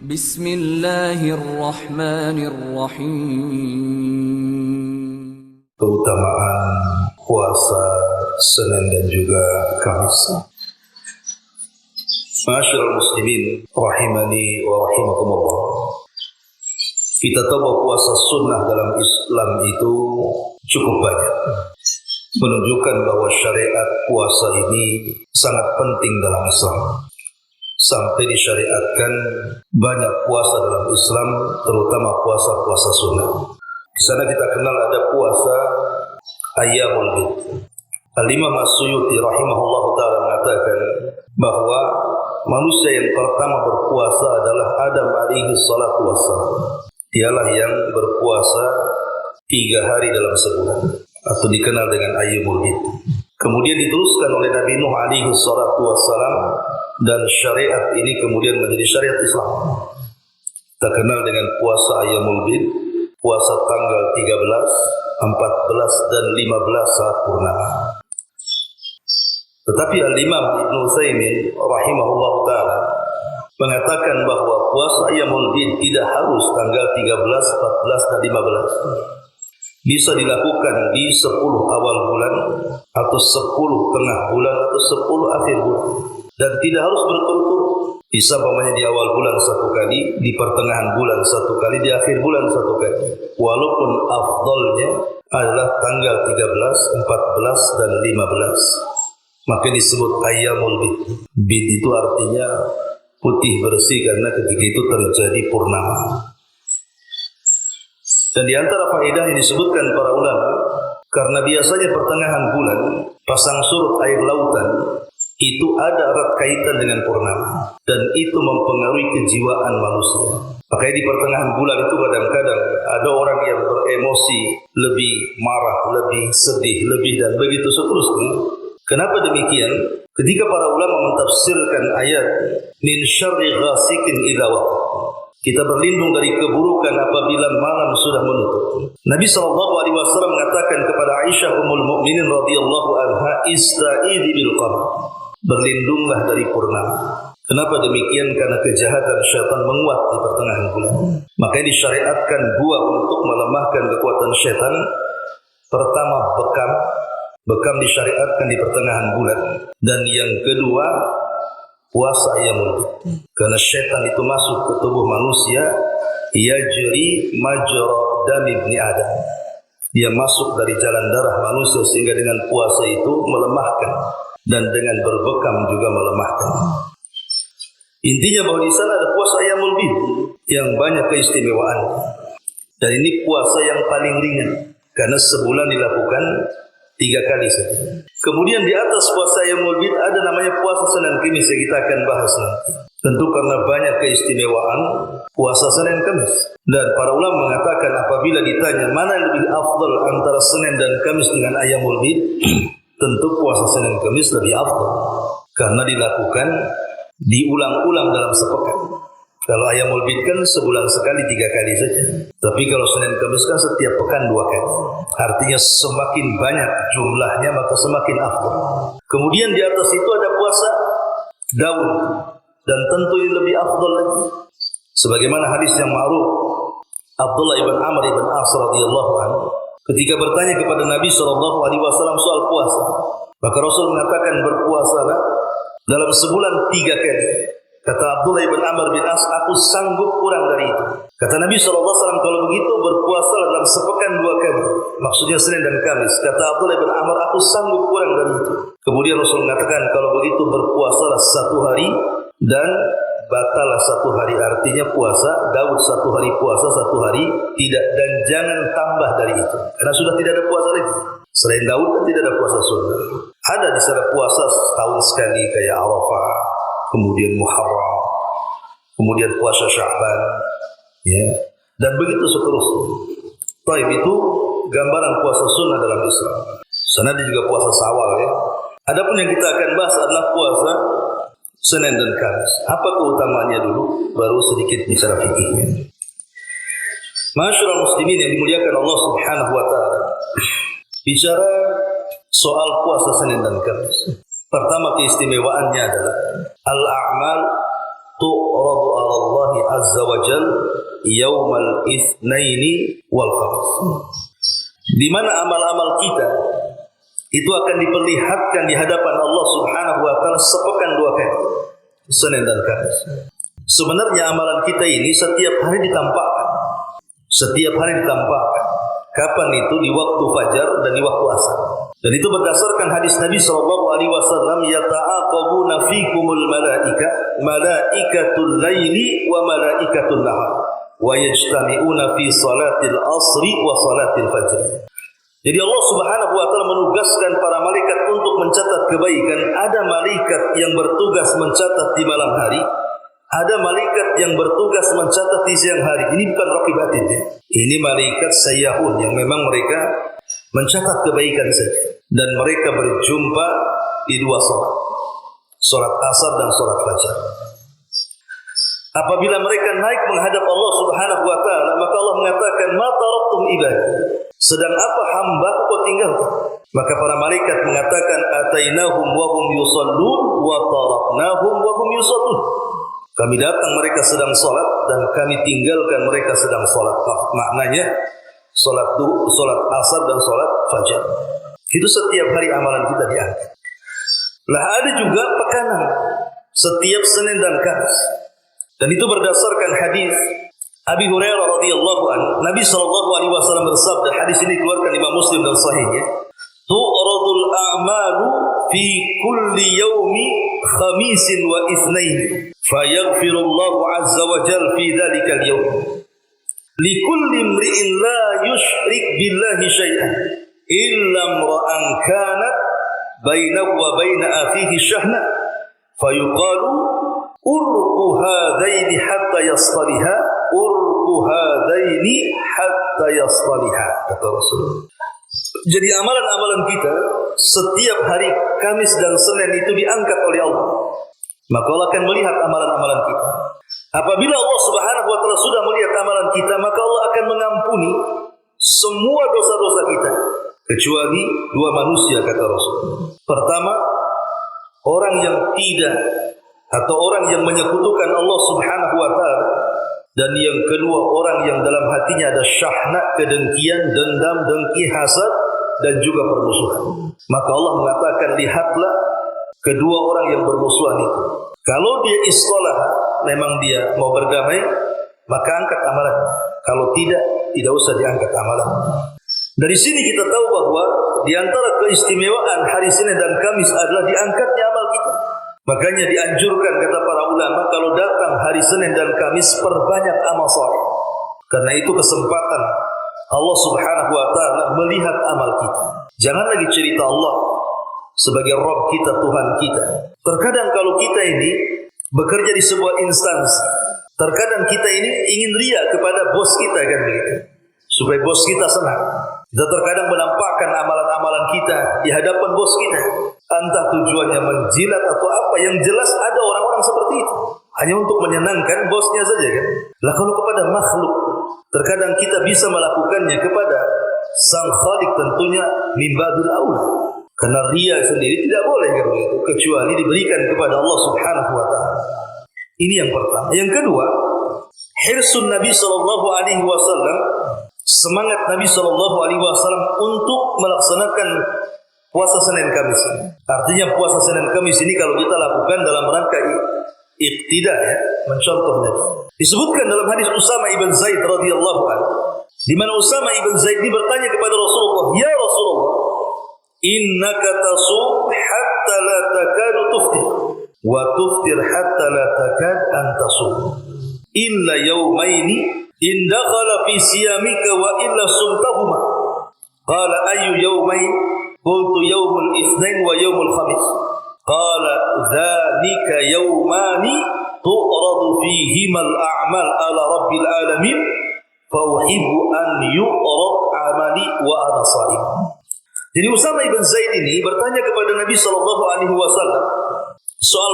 Bismillahirrahmanirrahim. Keutamaan puasa Senin dan juga Kamis. Ma'asyiral muslimin rahimani wa rahimakumullah. Kita tahu bahwa puasa sunnah dalam Islam itu cukup banyak, menunjukkan bahwa syariat puasa ini sangat penting dalam Islam. Sampai disyariatkan banyak puasa dalam Islam, terutama puasa-puasa sunnah. Di sana kita kenal ada puasa Ayyamul Bid. Al-Imam As-Suyuti rahimahullah ta'ala mengatakan bahwa manusia yang pertama berpuasa adalah Adam alaihi salatu wassalam. Dialah yang berpuasa 3 hari dalam sebulan, atau dikenal dengan Ayyamul Bid. Kemudian diteruskan oleh Nabi Nuh alaihi salatu wassalam, dan syariat ini kemudian menjadi syariat Islam. Kita kenal dengan puasa Ayyamul Bid, puasa tanggal 13, 14 dan 15 saat purnama. Tetapi Al-Imam Ibn Utsaimin rahimahullah ta'ala mengatakan bahwa puasa Ayyamul Bid tidak harus tanggal 13, 14 dan 15. Bisa dilakukan di 10 awal bulan, atau 10 tengah bulan, atau 10 akhir bulan. Dan tidak harus berturut-turut. Bisa umpamanya di awal bulan 1 kali, di pertengahan bulan 1 kali, di akhir bulan 1 kali. Walaupun afdalnya adalah tanggal 13, 14 dan 15. Maka disebut Ayyamul Bid. Bid itu artinya putih bersih karena ketika itu terjadi purnama. Dan di antara faedah yang disebutkan para ulama, karena biasanya pertengahan bulan pasang surut air lautan itu ada erat kaitan dengan purnama, dan itu mempengaruhi kejiwaan manusia. Makanya di pertengahan bulan itu kadang-kadang ada orang yang beremosi, lebih marah, lebih sedih, lebih dan begitu seterusnya. Kenapa demikian? Ketika para ulama mentafsirkan ayat min syarri ghasikin idza waqab, kita berlindung dari keburukan apabila malam sudah menutup. Nabi SAW mengatakan kepada Aisyah Ummul Mukminin radhiyallahu anha, ista'idhi bil qamar, berlindunglah dari purnama. Kenapa demikian? Karena kejahatan syaitan menguat di pertengahan bulan. Makanya disyariatkan 2 untuk melemahkan kekuatan syaitan. Pertama, bekam disyariatkan di pertengahan bulan. Dan yang kedua, puasa Ayyamul Bid. Karena syaitan itu masuk ke tubuh manusia, yajri majra dam ibni Adam. Dia masuk dari jalan darah manusia, sehingga dengan puasa itu melemahkan, dan dengan berbekam juga melemahkan. Intinya bahwa di sana ada puasa Ayyamul Bid yang banyak keistimewaan. Dan ini puasa yang paling ringan, karena sebulan dilakukan 3 kali saja. Kemudian di atas puasa Ayyamul Bid ada namanya puasa Senin Kamis yang kita akan bahas nanti. Tentu karena banyak keistimewaan puasa Senin Kamis. Dan para ulama mengatakan apabila ditanya mana yang lebih afdal antara Senin dan Kamis dengan Ayyamul Bid, tentu puasa Senin Kamis lebih afdal, karena dilakukan diulang-ulang dalam sepekan. Kalau Ayyamul Bid kan sebulan sekali 3 kali saja. Tapi kalau Senin Kamis kan setiap pekan 2 kali. Artinya semakin banyak jumlahnya maka semakin afdal. Kemudian di atas itu ada puasa Daud, dan tentu ini lebih afdal lagi. Sebagaimana hadis yang ma'ruf Abdullah ibn Amr ibn As radhiyallahu anhu ketika bertanya kepada Nabi SAW soal puasa, maka Rasul mengatakan berpuasalah dalam sebulan 3 kali. Kata Abdullah ibn Amr bin As, aku sanggup kurang dari itu. Kata Nabi SAW, kalau begitu berpuasa dalam sepekan 2 kali. Maksudnya Senin dan Kamis. Kata Abdullah ibn Amr, aku sanggup kurang dari itu. Kemudian Rasul mengatakan, kalau begitu berpuasalah 1 hari dan batalah 1 hari. Artinya puasa Daud 1 hari, puasa 1 hari tidak, dan jangan tambah dari itu. Karena sudah tidak ada puasa lagi. Selain Daud kan tidak ada puasa sunnah. Ada di sana puasa setahun sekali kayak Arafah, kemudian Muharram, kemudian puasa Sya'ban, ya, dan begitu seterusnya. Taib itu gambaran puasa sunnah dalam Islam. Sana ada juga puasa Syawal, ya. Adapun yang kita akan bahas adalah puasa Senin dan Kamis. Apa keutamaannya dulu, baru sedikit bicara fikihnya. Ma'asyiral muslimin yang dimuliakan Allah Subhanahu wa taala. Bicara soal puasa Senin dan Kamis. Pertama keistimewaannya adalah al-a'mal tu'radu 'ala Allah azza wa jal yaumal itsnaini wal khamis. Di mana amal-amal kita itu akan diperlihatkan di hadapan Allah Subhanahu wa taala sepekan dua kali, Senin dan Kamis. Sebenarnya amalan kita ini setiap hari ditampakkan. Setiap hari ditampakkan. Kapan itu? Di waktu fajar dan di waktu asar. Dan itu berdasarkan hadis Nabi SAW, yata'aqabuna fikumul malaikatul laili wa malaikatul nahar wa yajtami'una fi salatil asri wa salatil fajr. Jadi Allah Subhanahu wa taala menugaskan para malaikat untuk mencatat kebaikan. Ada malaikat yang bertugas mencatat di malam hari, ada malaikat yang bertugas mencatat di siang hari. Ini bukan raqib atid. Ini malaikat sayyahun yang memang mereka mencatat kebaikan saja. Dan mereka berjumpa di dua salat, salat asar dan salat fajar. Apabila mereka naik menghadap Allah Subhanahu wa taala, maka Allah mengatakan, "Ma taraktum ibadi?" Sedang apa hamba-Ku kau tinggalkan? Maka para malaikat mengatakan, "Atainahum wa hum yusallun wa taraknahum wa hum yusallun." Kami datang mereka sedang salat dan kami tinggalkan mereka sedang salat. Maknanya salat asar dan salat fajar. Itu setiap hari amalan kita diangkat. Lah ada juga pekanan setiap Senin dan Kamis. Dan itu berdasarkan hadis Abi Hurairah radhiyallahu anhu. Nabi SAW bersabda, hadis ini dikeluarkan Imam Muslim dalam sahihnya, tu'radul a'malu fi kulli yaumi khamisin wa itsnain fayaghfirullahu azza wa jalla fi dzalikal yaum likulli imri'in la yushrik billahi syai'an illa imra'an kanat bainahu wa baina akhihi syahna fayuqalu urqu hadaini hatta yastaliha urqu hadaini hatta yastaliha, kata Rasulullah. Jadi amalan-amalan kita setiap hari Kamis dan Senin itu diangkat oleh Allah. Maka Allah akan melihat amalan-amalan kita. Apabila Allah Subhanahu wa taala sudah melihat amalan kita, maka Allah akan mengampuni semua dosa-dosa kita kecuali dua manusia, kata Rasul. Pertama, orang yang tidak atau orang yang menyekutukan Allah Subhanahu wa taala, dan yang kedua orang yang dalam hatinya ada syahna, kedengkian, dendam, dengki, hasad dan juga permusuhan. Maka Allah mengatakan, lihatlah kedua orang yang bermusuhan itu. Kalau dia istalah, memang dia mau berdamai, maka angkat amalan. Kalau tidak usah diangkat amalan. Dari sini kita tahu bahwa di antara keistimewaan hari Senin dan Kamis adalah diangkatnya amal kita. Makanya dianjurkan, kata para ulama, kalau datang hari Senin dan Kamis perbanyak amal saleh. Karena itu kesempatan Allah Subhanahu wa taala melihat amal kita. Jangan lagi cerita Allah sebagai Rabb kita, Tuhan kita. Terkadang kalau kita ini bekerja di sebuah instansi, terkadang kita ini ingin ria kepada bos kita, kan begitu, supaya bos kita senang. Kita terkadang menampakkan amalan-amalan kita di hadapan bos kita. Entah tujuannya menjilat atau apa, yang jelas ada orang-orang seperti itu. Hanya untuk menyenangkan bosnya saja, kan. Lah kalau kepada makhluk, terkadang kita bisa melakukannya kepada Sang Khalik, tentunya min babil aula. Karena riya sendiri tidak boleh, kan begitu, kecuali diberikan kepada Allah Subhanahu wa taala. Ini yang pertama. Yang kedua, hirsun Nabi sallallahu alaihi wasallam, semangat Nabi sallallahu alaihi wasallam untuk melaksanakan puasa Senin Kamis ini. Artinya puasa Senin Kamis ini kalau kita lakukan dalam rangka iqtidah, ya, mencontoh Nabi. Disebutkan dalam hadis Usama ibn Zaid radhiyallahu anhu, di mana Usama ibn Zaid ini bertanya kepada Rasulullah, "Ya Rasulullah, innaka tasum hatta la takadu tuftir wa tuftir hatta la takad an tasum illa yawmaini in dakhala fi siyamika wa illa sumtahuma." Qala ayyu yawmain? Qultu yawmul itsnain wa yawmul khamis. Qala dzalika yawmani tu'radu fihima al-a'mal ala rabbil alamin fa uhibbu an yu'rad amali wa ana sha'im. Jadi Usama ibn Zaid ini bertanya kepada Nabi sallallahu alaihi wasallam soal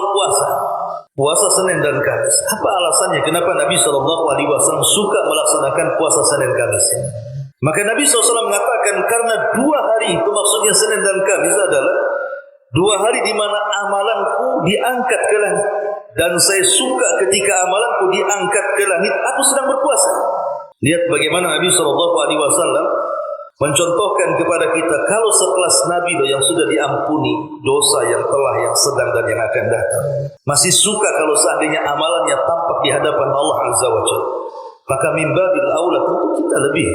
puasa Senin dan Kamis. Apa alasannya kenapa Nabi sallallahu alaihi wasallam suka melaksanakan puasa Senin Kamis ini? Maka Nabi SAW mengatakan, karena dua hari itu, maksudnya Senin dan Kamis, adalah dua hari di mana amalanku diangkat ke langit dan saya suka ketika amalanku diangkat ke langit, aku sedang berpuasa. Lihat bagaimana Nabi SAW mencontohkan kepada kita, kalau sekelas Nabi yang sudah diampuni dosa yang telah, yang sedang, dan yang akan datang, masih suka kalau seandainya amalannya tampak di hadapan Allah Azza wa Jalla, maka min babil aula tentu kita lebih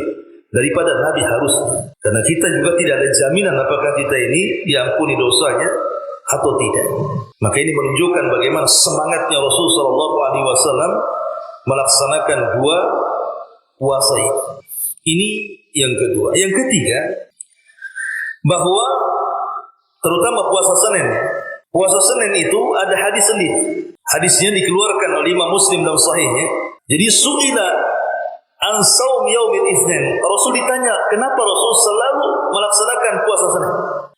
daripada Nabi harusnya. Karena kita juga tidak ada jaminan apakah kita ini diampuni dosanya atau tidak. Maka ini menunjukkan bagaimana semangatnya Rasulullah SAW melaksanakan dua puasa ini. Ini yang kedua. Yang ketiga, bahwa terutama puasa Senin. Puasa Senin itu ada hadis sendiri. Hadisnya dikeluarkan oleh Imam Muslim dalam sahihnya. Jadi su'ila an saum yaumil Itsnin. Rasul ditanya, kenapa Rasul selalu melaksanakan puasa Senin?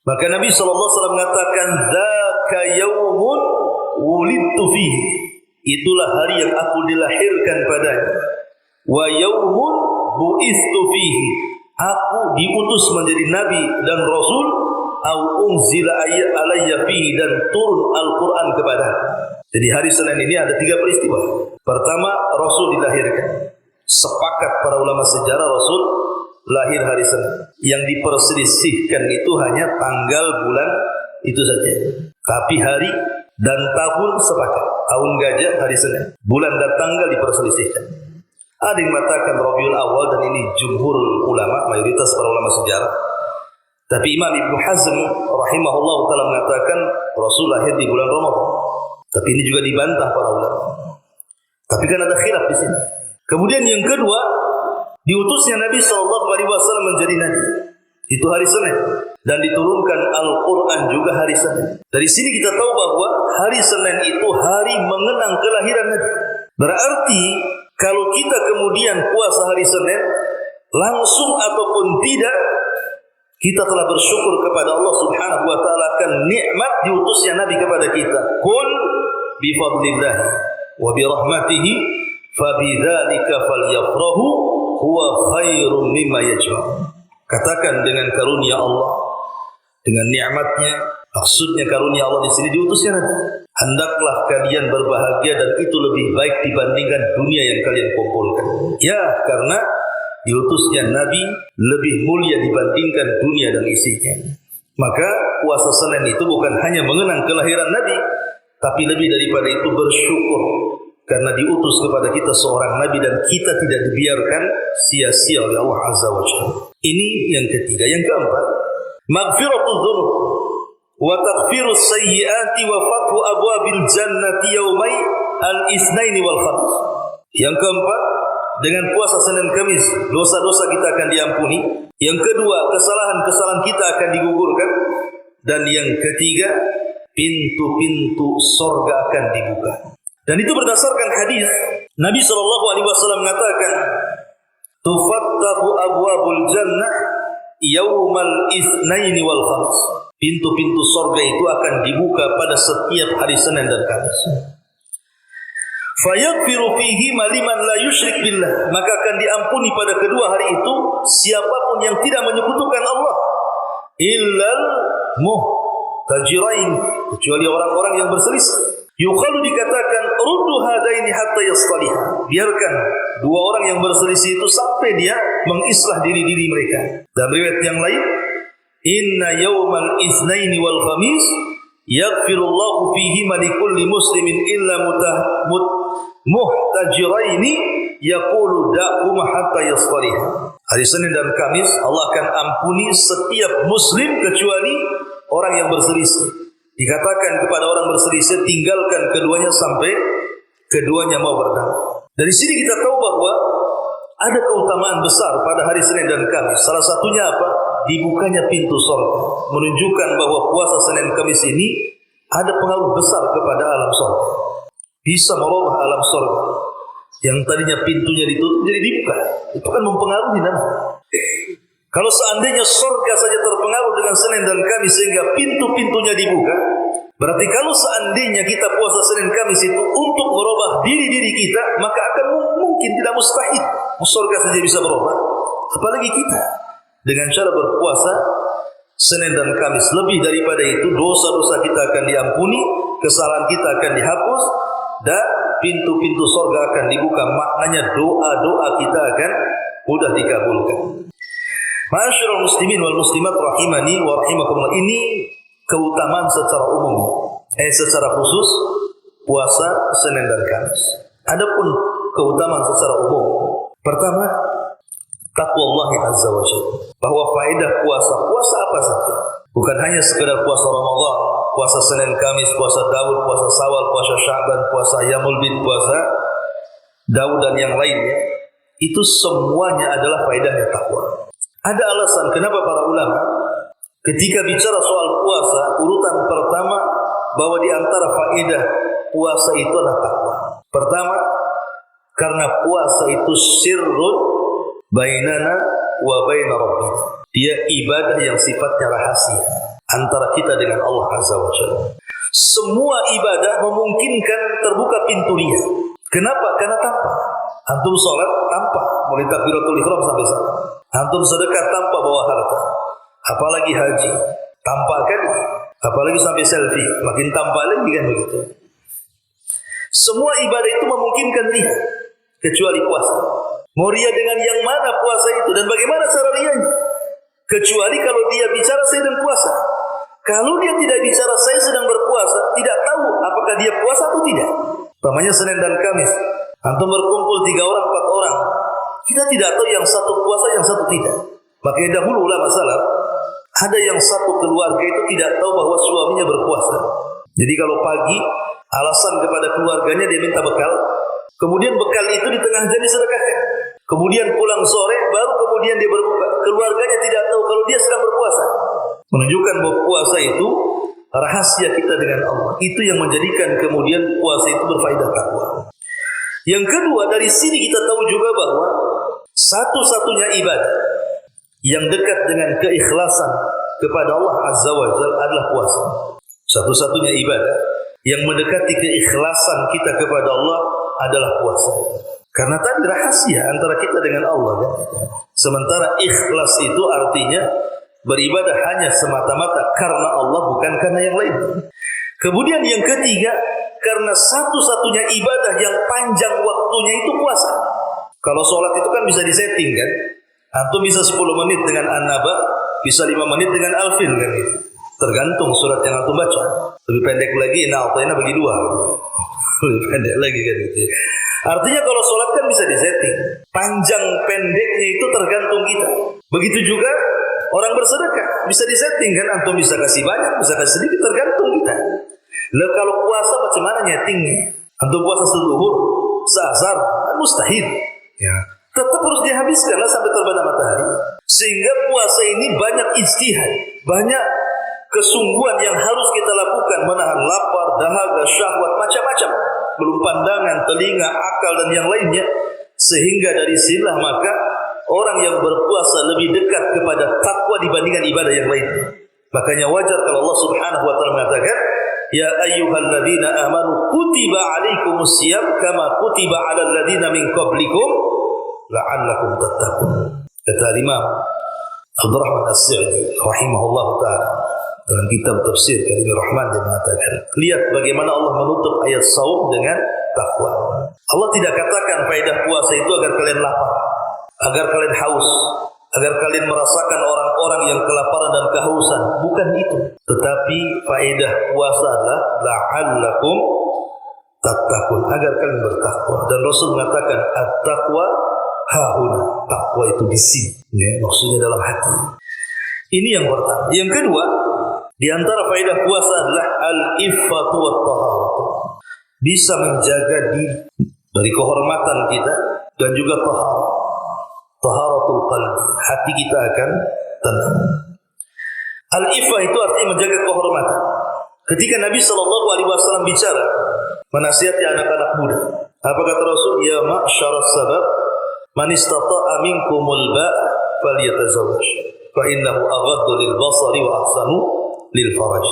Maka Nabi SAW mengatakan, dzaka yaumun wulidtu fihi. Itulah hari yang aku dilahirkan padanya. Wa yaumun bu'istu fihi. Aku diutus menjadi nabi dan rasul, au unzila alayya fihi, dan turun Al-Quran kepada. Jadi hari Senin ini ada 3 peristiwa. Pertama, Rasul dilahirkan. Sepakat para ulama sejarah Rasul lahir hari Senin. Yang diperselisihkan itu hanya tanggal bulan itu saja. Tapi hari dan tahun sepakat. Tahun gajah hari Senin. Bulan dan tanggal diperselisihkan. Ada yang mengatakan Rabiul Awal, dan ini jumhur ulama, mayoritas para ulama sejarah. Tapi Imam Ibnu Hazm rahimahullah ta'ala mengatakan Rasul lahir di bulan Ramadan. Tapi ini juga dibantah para ulama. Tapi kan ada khilaf di sini. Kemudian yang kedua, diutusnya Nabi SAW menjadi nabi. Itu hari Senin. Dan diturunkan Al-Quran juga hari Senin. Dari sini kita tahu bahwa hari Senin itu hari mengenang kelahiran Nabi. Berarti kalau kita kemudian puasa hari Senin, langsung ataupun tidak, kita telah bersyukur kepada Allah Subhanahu wa ta'ala akan nikmat diutusnya Nabi kepada kita. Qul bi fadlillah wa bi rahmatihi fabidzalika falyafrahu huwa khairum mimma yajma'un. Katakan dengan karunia Allah, dengan nikmatnya, maksudnya karunia Allah di sini diutusnya Nabi. Hendaklah kalian berbahagia, dan itu lebih baik dibandingkan dunia yang kalian kumpulkan. Ya, karena diutusnya Nabi lebih mulia dibandingkan dunia dan isinya. Maka puasa Senin itu bukan hanya mengenang kelahiran Nabi, tapi lebih daripada itu bersyukur karena diutus kepada kita seorang Nabi dan kita tidak dibiarkan sia-sia oleh Allah Azza wa Jalla. Ini yang ketiga. Yang keempat, maghfiratul dzunub wa taghfirus sayyiati wa fathu abwabil jannati yaumai al-itsnaini wal khamis. Yang keempat, dengan puasa Senin Kamis dosa-dosa kita akan diampuni. Yang kedua, kesalahan-kesalahan kita akan digugurkan. Dan yang ketiga, pintu-pintu surga akan dibuka. Dan itu berdasarkan hadis Nabi SAW mengatakan, tufattahu abwabul jannah yaumal itsnaini wal khamis. Pintu-pintu surga itu akan dibuka pada setiap hari Senin dan Kamis. Fayaghfiru fihi liman la yusyrik billah. Maka akan diampuni pada kedua hari itu siapapun yang tidak menyekutukan Allah. Illal muhtajirain, kecuali orang-orang yang berselisih. Yuqalu, dikatakan, ruddu hadaini hatta yastaliha. Biarkan dua orang yang berselisih itu sampai dia mengislah diri-diri mereka. Dan riwayat yang lain, inna yaumal itsnaini wal khamis yaghfirullahu fihi likulli muslimin illa muhtajiraini yaqulu da'um hatta yastaliha. Hari Senin dan Kamis Allah akan ampuni setiap muslim kecuali orang yang berselisih. Dikatakan kepada orang berselisih, tinggalkan keduanya sampai keduanya mau berdamai. Dari sini kita tahu bahwa ada keutamaan besar pada hari Senin dan Kamis. Salah satunya apa? Dibukanya pintu surga. Menunjukkan bahwa puasa Senin Kamis ini ada pengaruh besar kepada alam surga. Bisa merubah alam surga. Yang tadinya pintunya ditutup jadi dibuka. Itu kan mempengaruhi namanya. Kalau seandainya surga saja terpengaruh dengan Senin dan Kamis sehingga pintu-pintunya dibuka, berarti kalau seandainya kita puasa Senin Kamis itu untuk merubah diri-diri kita, maka akan mungkin, tidak mustahil, surga saja bisa berubah. Apalagi kita dengan cara berpuasa Senin dan Kamis. Lebih daripada itu, dosa-dosa kita akan diampuni, kesalahan kita akan dihapus, dan pintu-pintu surga akan dibuka. Maknanya doa-doa kita akan mudah dikabulkan. Ma'asyiral muslimin wal muslimat rahimani wa rahimakumullah. Ini keutamaan secara umum, secara khusus puasa Senin dan Kamis. Adapun keutamaan secara umum, pertama taqwallah azza wa jalla. Bahwa faedah puasa apa saja. Bukan hanya sekedar puasa Ramadan, puasa Senin Kamis, puasa Daud, puasa Syawal, puasa Sya'ban, puasa Ayyamul Bid, puasa Daud dan yang lainnya. Itu semuanya adalah faedahnya takwa. Ada alasan kenapa para ulama ketika bicara soal puasa, urutan pertama bahwa di antara faedah puasa itu adalah takwa. Pertama, karena puasa itu sirrun bainana wa baina rabbina. Dia ibadah yang sifatnya rahasia antara kita dengan Allah Azza wa Jalla. Semua ibadah memungkinkan terbuka pintu riya. Kenapa? Karena tanpa. Antum sholat tanpa, mulai takbiratul ihram sampai salam. Antum sedekah tanpa bawa harta. Apalagi haji, tanpa kan? Apalagi sampai selfie, makin tanpa lagi kan begitu. Semua ibadah itu memungkinkan riya, kecuali puasa. Mau riya dengan yang mana puasa itu dan bagaimana cara riyanya? Kecuali kalau dia bicara saya sedang puasa. Kalau dia tidak bicara saya sedang berpuasa, tidak tahu apakah dia puasa atau tidak. Namanya Senin dan Kamis. Antum berkumpul 3 orang, 4 orang. Kita tidak tahu yang satu puasa, yang satu tidak. Makanya dahulu ulama salaf, ada yang satu keluarga itu tidak tahu bahwa suaminya berpuasa. Jadi kalau pagi, alasan kepada keluarganya dia minta bekal. Kemudian bekal itu di tengah jalan disedekahkan. Kemudian pulang sore, baru kemudian dia berbuka. Keluarganya tidak tahu kalau dia sedang berpuasa. Menunjukkan bahwa puasa itu rahasia kita dengan Allah. Itu yang menjadikan kemudian puasa itu berfaedah takwa. Yang kedua, dari sini kita tahu juga bahwa satu-satunya ibadah yang dekat dengan keikhlasan kepada Allah Azza wa Jalla adalah puasa. Satu-satunya ibadah yang mendekati keikhlasan kita kepada Allah adalah puasa. Karena tadi rahasia antara kita dengan Allah kan? Sementara ikhlas itu artinya beribadah hanya semata-mata karena Allah, bukan karena yang lain. Kemudian yang ketiga, karena satu-satunya ibadah yang panjang waktunya itu puasa. Kalau sholat itu kan bisa disetting kan. Antum bisa 10 menit dengan An-Naba, bisa 5 menit dengan Al-Fil kan gitu. Tergantung surat yang antum baca. Lebih pendek lagi, Inna bagi 2 gitu. Lebih pendek lagi kan gitu. Artinya kalau sholat kan bisa disetting. Panjang pendeknya itu tergantung kita. Begitu juga orang bersedekah bisa disetting kan. Antum bisa kasih banyak, bisa kasih sedikit, tergantung kita. Lah kalau puasa macam mana nyetingnya? Antum puasa seluhur, seazhar, kan mustahil. Ya, tetap harus dihabiskanlah sampai terbenam matahari. Sehingga puasa ini banyak ijtihad, banyak kesungguhan yang harus kita lakukan, menahan lapar, dahaga, syahwat, macam-macam. Belum pandangan, telinga, akal dan yang lainnya. Sehingga dari sinilah maka orang yang berpuasa lebih dekat kepada takwa dibandingkan ibadah yang lainnya. Makanya wajar kalau Allah Subhanahu wa taala mengatakan, ya ayyuhalladzina amanu kutiba alaikumusiyam kama kutiba alal ladzina min qablikum la'allakum tattaqun. Kata Imam Abdurrahman As-Sa'di rahimahullah taala dalam kitab tafsir Kalimur Rahman, dia mengatakan, lihat bagaimana Allah menutup ayat saum dengan takwa. Allah tidak katakan faedah puasa itu agar kalian lapar, agar kalian haus, agar kalian merasakan orang-orang yang kelaparan dan kehausan. Bukan itu. Tetapi faedah puasa adalah la'allakum tattaqun, agar kalian bertakwa. Dan Rasul mengatakan at-taqwa hahuna, takwa itu di sini, ya, maksudnya dalam hati. Ini yang pertama. Yang kedua, di antara faedah puasa adalah al-iffatu wat-taharatu. Bisa menjaga diri dari kehormatan kita dan juga taharatul qalbi. Hati kita akan tenang. Al-iffah itu artinya menjaga kehormatan. Ketika Nabi SAW bicara menasihati anak-anak muda, apa kata Rasul? Ya ma'syaras sabab man istata'a minkumul ba' falyatazawwaj fa innahu aghaddu lil basari wa ahsanu lil faraj.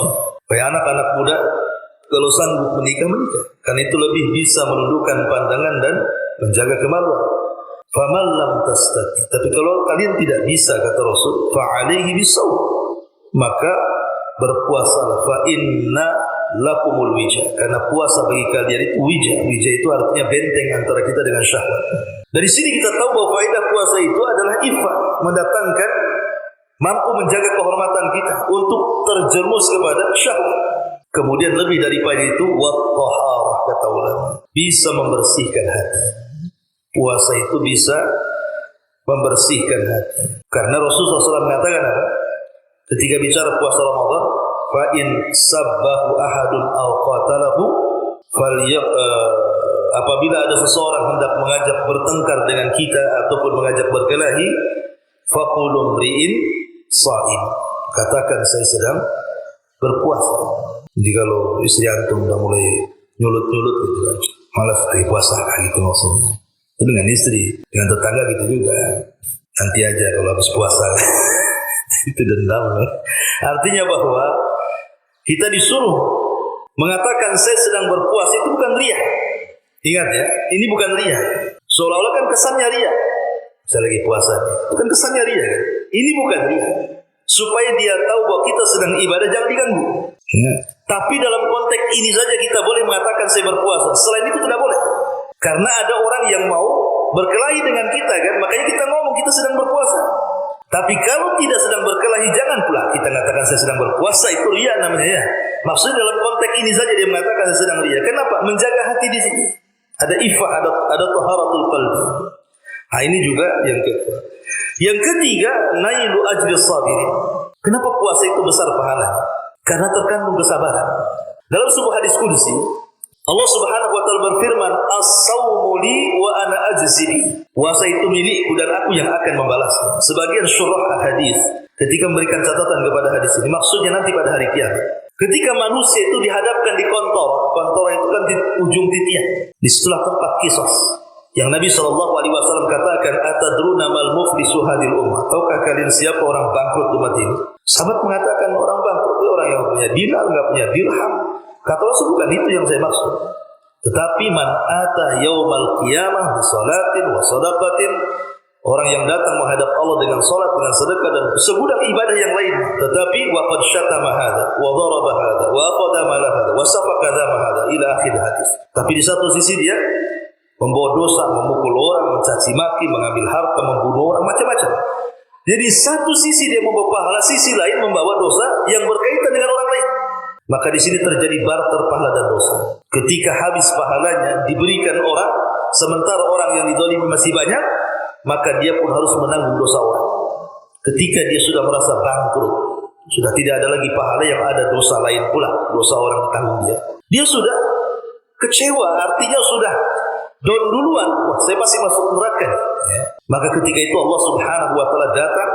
Wahai anak-anak muda, kalau sanggup menikah, karena itu lebih bisa menundukkan pandangan dan menjaga kemaluan. Faman lam tastati, tapi kalau kalian tidak bisa, kata Rasul, fa alaihi bisawm, maka berpuasalah. Fa inna lakumul wija. Karena puasa bagi kalian itu wija. Wija itu artinya benteng antara kita dengan syahwat. Dari sini kita tahu bahwa faedah puasa itu adalah iffah, mendatangkan, mampu menjaga kehormatan kita untuk terjerumus kepada syahwat. Kemudian lebih daripada itu, wat-taharah, kata ulama, bisa membersihkan hati. Puasa itu bisa membersihkan hati. Karena Rasulullah SAW mengatakan apa? Ketika bicara puasa Ramadan, fa in sabbahu ahadun aw qatalahu apabila ada seseorang hendak mengajak bertengkar dengan kita ataupun mengajak berkelahi, faqulu mri'in sha'im, katakan saya sedang berpuasa. Jadi kalau istri antum udah mulai nyulut-nyulut gitu kan, malas lagi puasa gitu maksudnya. Itu dengan istri, dengan tetangga gitu juga. Nanti aja kalau habis puasa. Itu dendam. Artinya bahwa kita disuruh mengatakan saya sedang berpuasa itu bukan riya. Ingat ya, ini bukan riya. Seolah-olah kan kesannya riya. Saya lagi puasa nih. Bukan kesannya riya kan? Ini bukan riya. Supaya dia tahu bahwa kita sedang ibadah, jangan diganggu. Ya. Tapi dalam konteks ini saja kita boleh mengatakan saya berpuasa. Selain itu tidak boleh. Karena ada orang yang mau berkelahi dengan kita kan, makanya kita ngomong kita sedang berpuasa. Tapi kalau tidak sedang berkelahi, jangan pula kita mengatakan saya sedang berpuasa, itu riya namanya ya. Maksudnya dalam konteks ini saja dia mengatakan saya sedang riya. Kenapa? Menjaga hati di sini. Ada ifah, ada taharatul qalbi. Nah, ini juga yang kedua. Yang ketiga, nailu ajri sabirin. Kenapa puasa itu besar pahalanya? Karena terkandung kesabaran. Dalam sebuah hadis qudsi, Allah Subhanahu wa taala berfirman, "As-saumu li wa ana ajzi." Puasa itu milikku dan aku yang akan membalasnya. Sebagian syurah hadis ketika memberikan catatan kepada hadis ini, maksudnya nanti pada hari kiamat. Ketika manusia itu dihadapkan di kontor itu kan di ujung titian. Di setelah tempat kisos. Yang Nabi SAW katakan, "Atadruna mal muflisu hadil ummah." Tahukah kalian siapa orang bangkrut umat ini? Sahabat mengatakan orang bangkrut itu orang yang punya dinar, enggak punya dirham. Kata Rasul, bukan itu yang saya maksud. Tetapi man ata yaumal qiyamah bi salatin wa sadaqatin, orang yang datang menghadap Allah dengan salat, dengan sedekah dan segudang ibadah yang lain. Tetapi wa qad syatama hadza wa daraba hadza wa aqada mala hadza wa safaqa dama hadza ila akhir hadis. Tapi di satu sisi dia membawa dosa, memukul orang, mencaci maki, mengambil harta, membunuh orang, macam-macam. Jadi satu sisi dia membawa pahala, sisi lain membawa dosa yang berkaitan dengan orang lain. Maka di sini terjadi barter pahala dan dosa. Ketika habis pahalanya diberikan orang, sementara orang yang dizalimi masih banyak, maka dia pun harus menanggung dosa orang. Ketika dia sudah merasa bangkrut, sudah tidak ada lagi pahala, yang ada dosa lain pula, dosa orang ditanggung dia. Dia sudah kecewa, artinya sudah down duluan. Wah, saya pasti masuk neraka nih. Ya. Maka ketika itu Allah Subhanahu wa taala datang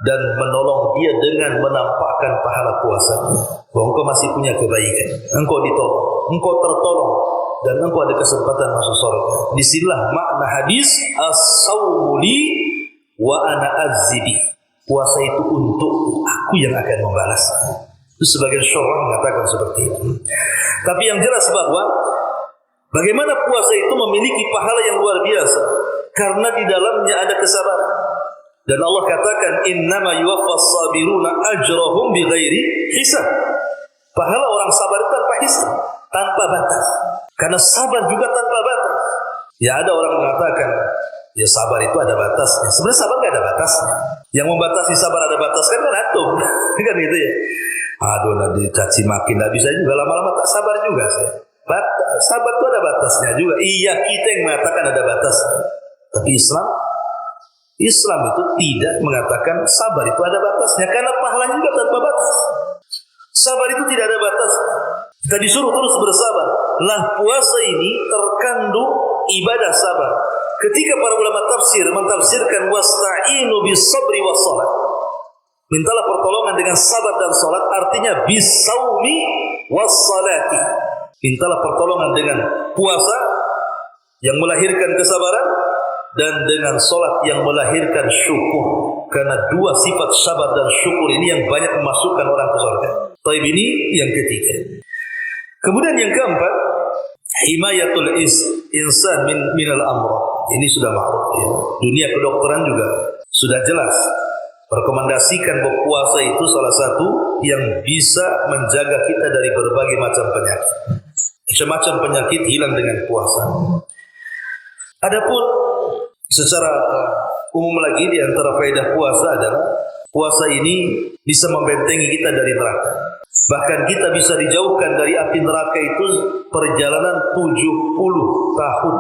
dan menolong dia dengan menampakkan pahala puasanya. Bahwa engkau masih punya kebaikan, engkau ditolong, engkau tertolong, dan engkau ada kesempatan masuk surga. Disinilah makna hadis as-saumu li wa ana azzibi. Puasa itu untukku, aku yang akan membalas. Itu sebagian syurah mengatakan seperti itu. Tapi yang jelas bahwa bagaimana puasa itu memiliki pahala yang luar biasa, karena di dalamnya ada kesabaran. Dan Allah katakan, innama yuwaffas sabiruna ajrahum bighairi hisab. Pahala orang sabar itu tanpa hisab, tanpa batas. Karena sabar juga tanpa batas. Ya, ada orang mengatakan, ya sabar itu ada batasnya. Sebenarnya sabar nggak ada batasnya. Yang membatasi sabar ada batas kan antum. Kan gitu ya. Aduh, nanti caci maki nggak bisa juga, lama-lama tak sabar juga saya. Sabar itu ada batasnya juga. Iya, kita yang mengatakan ada batasnya. Tapi Islam itu tidak mengatakan sabar itu ada batasnya, karena pahalanya juga tanpa batas. Sabar itu tidak ada batas. Kita disuruh terus bersabar. Nah, puasa ini terkandung ibadah sabar. Ketika para ulama tafsir mentafsirkan wasta'inu bis sabri was salat, mintalah pertolongan dengan sabar dan salat, artinya bis saumi was salati. Mintalah pertolongan dengan puasa yang melahirkan kesabaran dan dengan salat yang melahirkan syukur. Karena dua sifat sabar dan syukur ini yang banyak memasukkan orang ke surga. Taib, ini yang ketiga. Kemudian yang keempat, himayatul insan minal amrad. Ini sudah ma'ruf ya. Dunia kedokteran juga sudah jelas merekomendasikan bahwa puasa itu salah satu yang bisa menjaga kita dari berbagai macam penyakit. Macam-macam penyakit hilang dengan puasa. Adapun secara umum lagi di antara faedah puasa adalah puasa ini bisa membentengi kita dari neraka. Bahkan kita bisa dijauhkan dari api neraka itu perjalanan 70 tahun.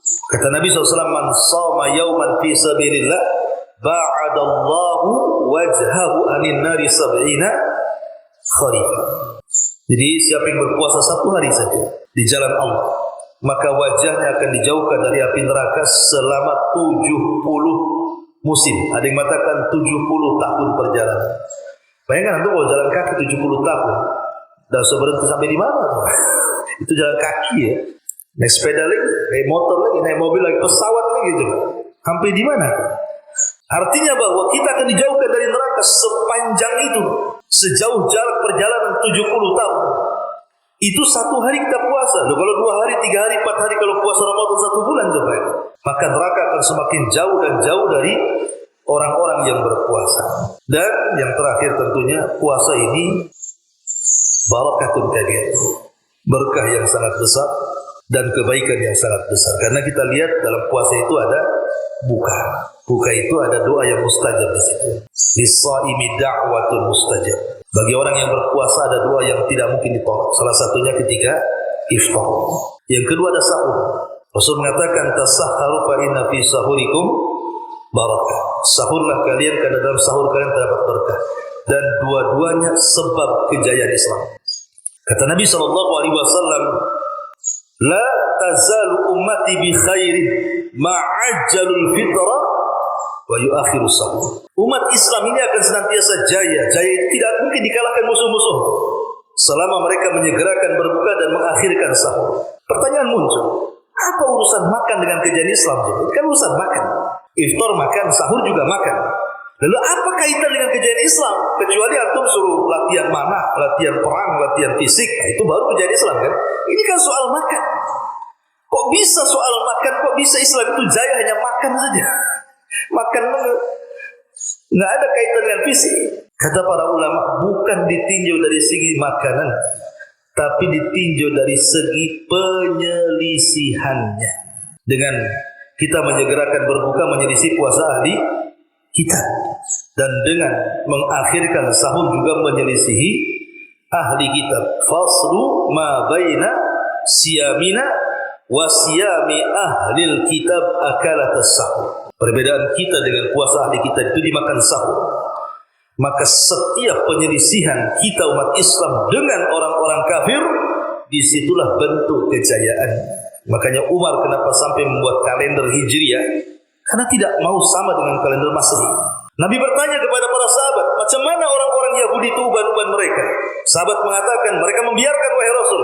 Kata Nabi SAW, man shama yawman fi sabilillah ba'adallahu wajhahu anin nari sab'ina kharifah. Jadi siapa yang berpuasa satu hari saja di jalan Allah, maka wajahnya akan dijauhkan dari api neraka selama 70 musim. Ada yang mengatakan 70 tahun perjalanan. Bayangkan kalau jalan kaki 70 tahun, dan berhenti sampai di mana? Itu jalan kaki ya. Naik sepeda lagi, naik motor lagi, naik mobil lagi, pesawat lagi juga. Sampai di mana? Artinya bahwa kita akan dijauhkan dari neraka sepanjang itu, sejauh jarak perjalanan 70 tahun. Itu satu hari kita puasa. Loh, kalau 2 hari, 3 hari, 4 hari, kalau puasa Ramadan 1 bulan coba. Maka neraka akan semakin jauh dan jauh dari orang-orang yang berpuasa. Dan yang terakhir tentunya puasa ini barakatun kabir, berkah yang sangat besar dan kebaikan yang sangat besar. Karena kita lihat dalam puasa itu ada buka. Buka itu ada doa yang mustajab di situ. Lis-shaimi da'watun mustajab. Bagi orang yang berpuasa ada doa yang tidak mungkin ditolak. Salah satunya ketika iftar. Yang kedua ada sahur. Rasul mengatakan tasahharu fa inna fi sahurikum barakah. Sahurlah kalian karena dalam sahur kalian terdapat berkah. Dan dua-duanya sebab kejayaan Islam. Kata Nabi SAW, la tazalu ummati bi khairin ma'ajjalul fitra wa yuakhiru sahur. Umat Islam ini akan senantiasa jaya. Jaya tidak mungkin dikalahkan musuh-musuh selama mereka menyegerakan berbuka dan mengakhirkan sahur. Pertanyaan muncul, apa urusan makan dengan kejayaan Islam? Itu kan urusan makan. Iftar makan, sahur juga makan. Lalu apa kaitan dengan kejayaan Islam? Kecuali antum suruh latihan mana, latihan perang, latihan fisik, nah, itu baru kejayaan Islam kan? Ini kan soal makan. Kok bisa soal makan? Kok bisa Islam itu jaya hanya makan saja? Makan nggak ada kaitan dengan fisik. Kata para ulama, bukan ditinjau dari segi makanan, tapi ditinjau dari segi penyelisihannya. Dengan kita menyegerakan berbuka menyelisih puasa ahli kita, dan dengan mengakhirkan sahur juga menyelisihi ahli kita. Faslu ma baina siyamina wa siyami ahlil kitab akalatas sahur. Perbedaan kita dengan puasa ahli kita itu dimakan sahur. Maka setiap penyelisihan kita umat Islam dengan orang-orang kafir, disitulah bentuk kejayaan. Makanya Umar kenapa sampai membuat kalender Hijriah? Karena tidak mau sama dengan kalender Masehi. Nabi bertanya kepada para sahabat, macam mana orang-orang Yahudi itu uban-uban mereka? Sahabat mengatakan, mereka membiarkan wahai Rasul.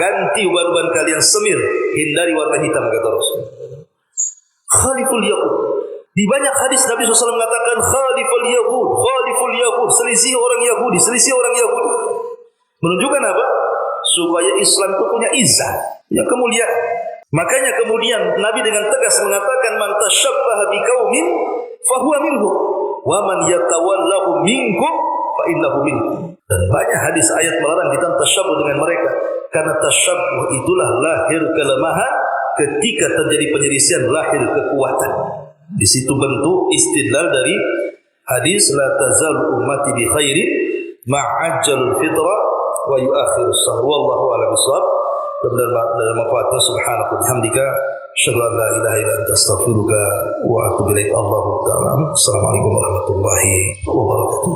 Ganti uban-uban kalian semir, hindari warna hitam, kata Rasul. Khaliful Yahud. Di banyak hadis Nabi SAW mengatakan Khaliful Yahud, selisih orang Yahudi, selisih orang Yahudi. Menunjukkan apa? Supaya Islam itu punya izzah, punya kemuliaan. Makanya kemudian Nabi dengan tegas mengatakan man tasyabbaha biqaumin fahuwa minhum wa man yatawallahu minkum fa innahu minhum. Dan banyak hadis ayat melarang kita tasyabbuh dengan mereka, karena tasyabbuh itulah lahir kelemahan, ketika terjadi penyelisihan lahir kekuatan. Di situ bentuk istidlal dari hadis la tazal ummati bi khairin ma'ajjalul fitra wa yuakhirus sahur. Wallahu a'lam bishawab. Dalam manfaatnya subhanaka bihamdika asyhadu an la ilaha illa anta astaghfiruka wa atubu ilaik. Allahu ta'ala. Assalamualaikum warahmatullahi wabarakatuh.